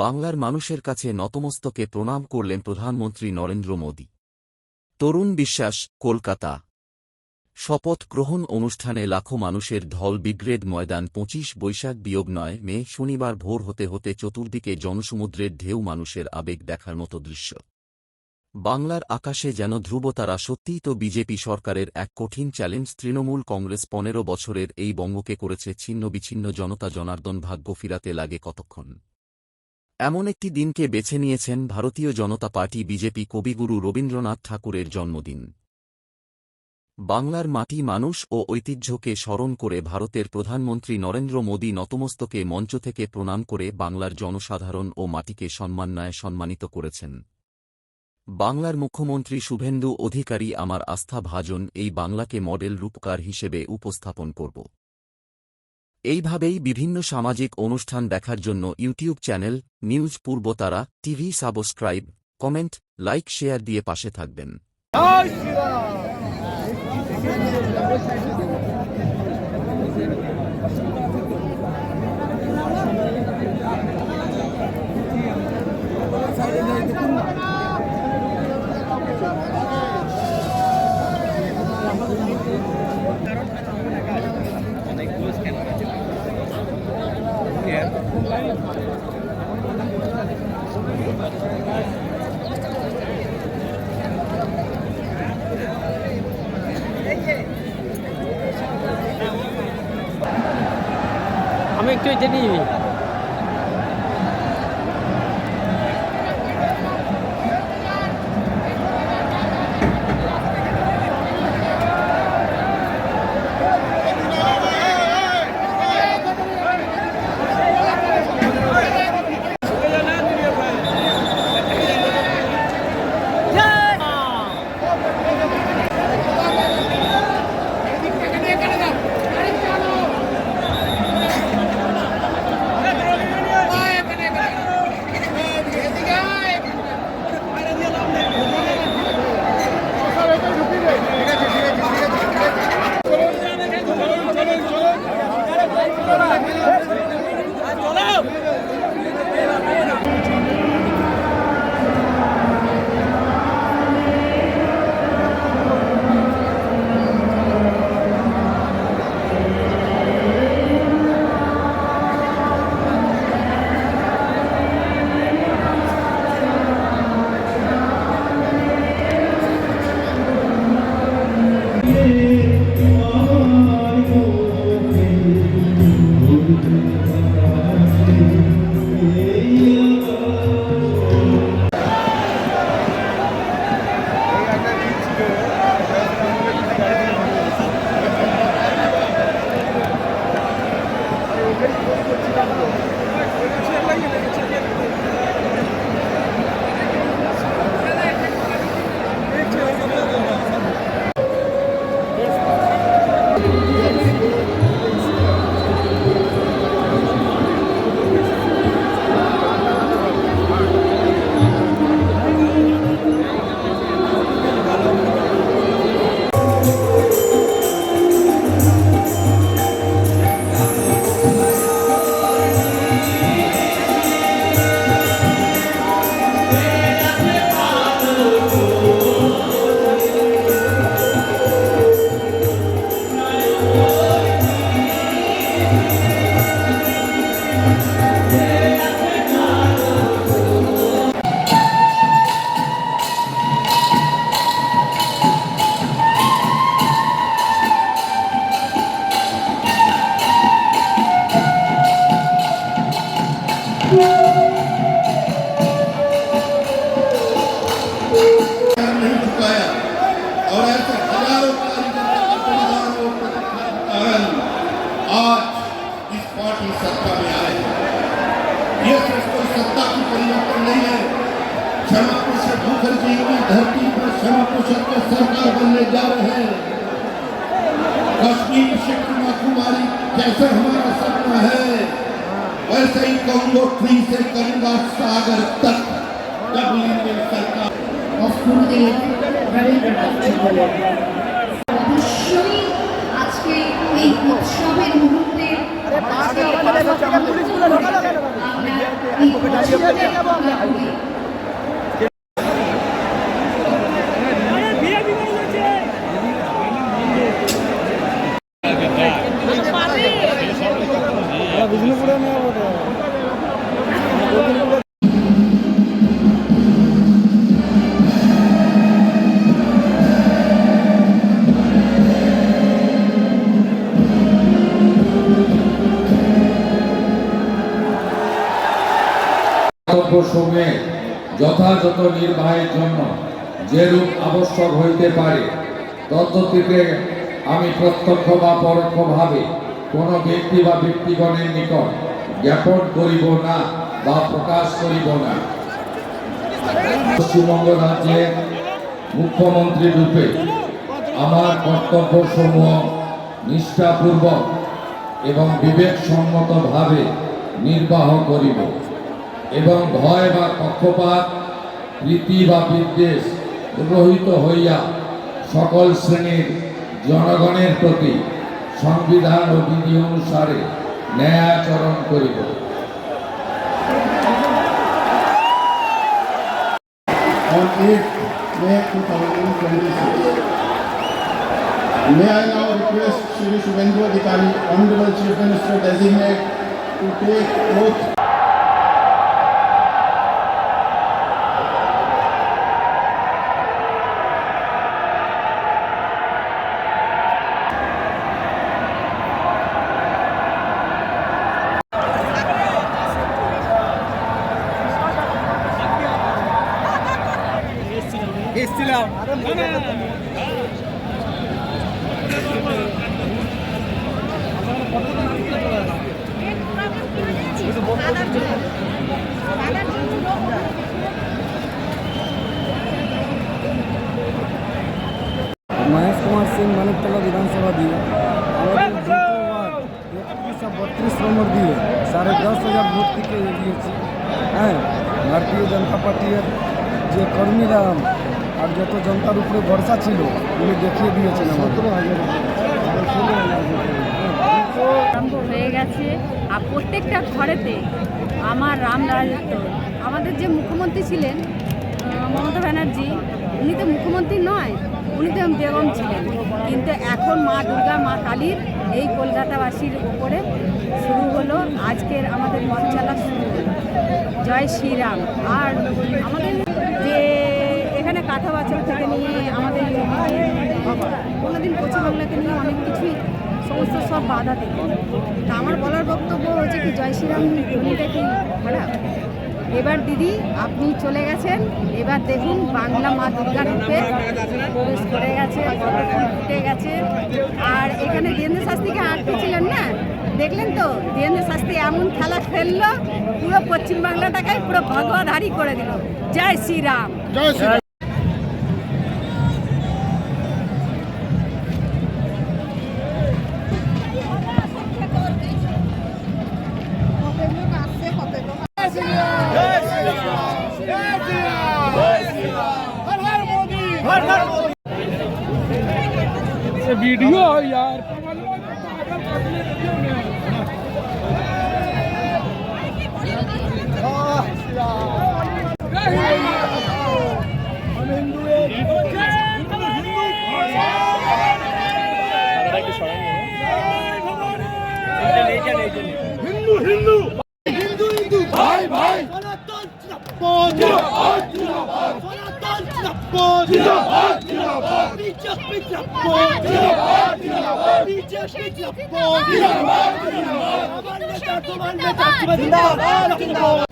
বাংলার মানুষের কাছে নতমস্তকে প্রণাম করলেন প্রধানমন্ত্রী নরেন্দ্র মোদী। তরুণ বিশ্বাস, কলকাতা। শপথ গ্রহণ অনুষ্ঠানে লাখো মানুষের ঢল ব্রিগেড ময়দান ২৫ বৈশাখ বিয়োগ ৯ মে শনিবার ভোর হতে হতে চতুর্দিকে জনসমুদ্রের ঢেউ, মানুষের আবেগ দেখার মতো দৃশ্য। বাংলার আকাশে যেন ধ্রুবতারা। সত্যিই তো বিজেপি সরকারের এক কঠিন চ্যালেঞ্জ। তৃণমূল কংগ্রেস ১৫ বছরের এই বঙ্গকে করেছে ছিন্নবিচ্ছিন্ন। জনতা জনার্দন, ভাগ্য ফিরাতে লাগে কতক্ষণ। এমন একটি দিনকে বেছে নিয়েছেন ভারতীয় জনতা পার্টি বিজেপি। কবিগুরু রবীন্দ্রনাথ ঠাকুরের জন্মদিন। বাংলার মাটি, মানুষ ও ঐতিহ্যকে স্মরণ করে ভারতের প্রধানমন্ত্রী নরেন্দ্র মোদী নতমস্তকে মঞ্চ থেকে প্রণাম করে বাংলার জনসাধারণ ও মাটিকে সম্মাননায় সম্মানিত করেছেন। বাংলার মুখ্যমন্ত্রী শুভেন্দু অধিকারী আমার আস্থা ভাজন এই বাংলাকে মডেল রূপকার হিসেবে উপস্থাপন করব। এইভাবেই বিভিন্ন সামাজিক অনুষ্ঠান দেখার জন্য YouTube channel news Purbatara TV subscribe, comment, like, share দিয়ে পাশে থাকবেন। আমি একটু এটা নিয়ে और ऐसे हजारों आज इस पार्टी सत्ता में आए हैं। ये सिर्फ कोई सत्ता की परिवर्तन नहीं है। क्षमा प्रसाद मुखर्जी की धरती पर क्षमा प्रसाद के सरकार बनने जा रहे हैं। कश्मीर से कन्याकुमारी जैसे हमारा सपना है, वैसे ही कांगो ट्री से गंगा सागर तक कभी सरकार অবশ্যই আজকে এই উৎসবের মুহূর্তে আমরা এই কর্তব্যসমূহে যথাযথ নির্বাহের জন্য যেরূপ আবশ্যক হইতে পারে তদ্গতিকে আমি প্রত্যক্ষ বা পরোক্ষভাবে কোনো ব্যক্তি বা ব্যক্তিগণের নিকট জ্ঞাপন করিব না বা প্রকাশ করিব না। পশ্চিমবঙ্গ রাজ্যের মুখ্যমন্ত্রী রূপে আমার কর্তব্যসমূহ নিষ্ঠাপূর্বক এবং বিবেকসম্মতভাবে নির্বাহ করিব এবং ভয় বা পক্ষপাত প্রীতি বা বিদ্বেষ রহিত হইয়া সকল শ্রেণীর জনগণের প্রতি সংবিধান ও বিধি অনুসারে ন্যায়াচরণ করিব। On 8th May 2026, may I now request Shri Shubhendu Adhikari, Honorable Chief Minister Designate, to take oath. Mahesh Kumar Singh Maniktala विधानसभा दिए আমাদের দ্বিতীয় ওয়ার্ড 31 নম্বর দিয়ে 10,500 ভোট থেকে এগিয়েছি। হ্যাঁ, ভারতীয় জনতা পার্টির যে কর্মীরা আর যত জনতার উপরে ভরসা ছিল উনি দেখিয়ে দিয়েছেন। 17,000 হয়ে গেছে। আর প্রত্যেকটা ঘরেতে আমার রাম রাজত্ব। আমাদের যে মুখ্যমন্ত্রী ছিলেন মমতা ব্যানার্জি, উনি তো মুখ্যমন্ত্রী নয়, উনি তো বেগম ছিলেন। কিন্তু এখন মা দুর্গা, মা কালীর এই কলকাতাবাসীর উপরে শুরু হলো, আজকের আমাদের মঞ্চ চালা শুরু হলো। জয় শ্রীরাম। আর আমাদের যে এখানে কাঁথাবাচল থেকে নিয়ে আমাদের কোনোদিন পশ্চিমবাংলাকে নিয়ে অনেক কিছুই সমস্ত সব বাধা থেকে। তা আমার বলার বক্তব্য হচ্ছে কি, জয় শ্রীরাম ধ্বনিটা কি খারাপ? এবার দিদি আপনি চলে গেছেন, এবার দেখুন বাংলা মা দুর্গার রূপে প্রবেশ করে গেছে, ফুটে গেছে। আর এখানে বীরেন্দ্র শাস্ত্রীকে আটকে ছিলেন না, দেখলেন তো বীরেন্দ্র শাস্ত্রী এমন খেলা খেললো, পুরো পশ্চিমবাংলাটাকে পুরো ভগবাধারী করে দিল। জয় শ্রীরাম। জয় শ্রী वीडियो है यार। हिंदू हिंदू हिंदू हिंदू भाई भाई जिंदाबाद।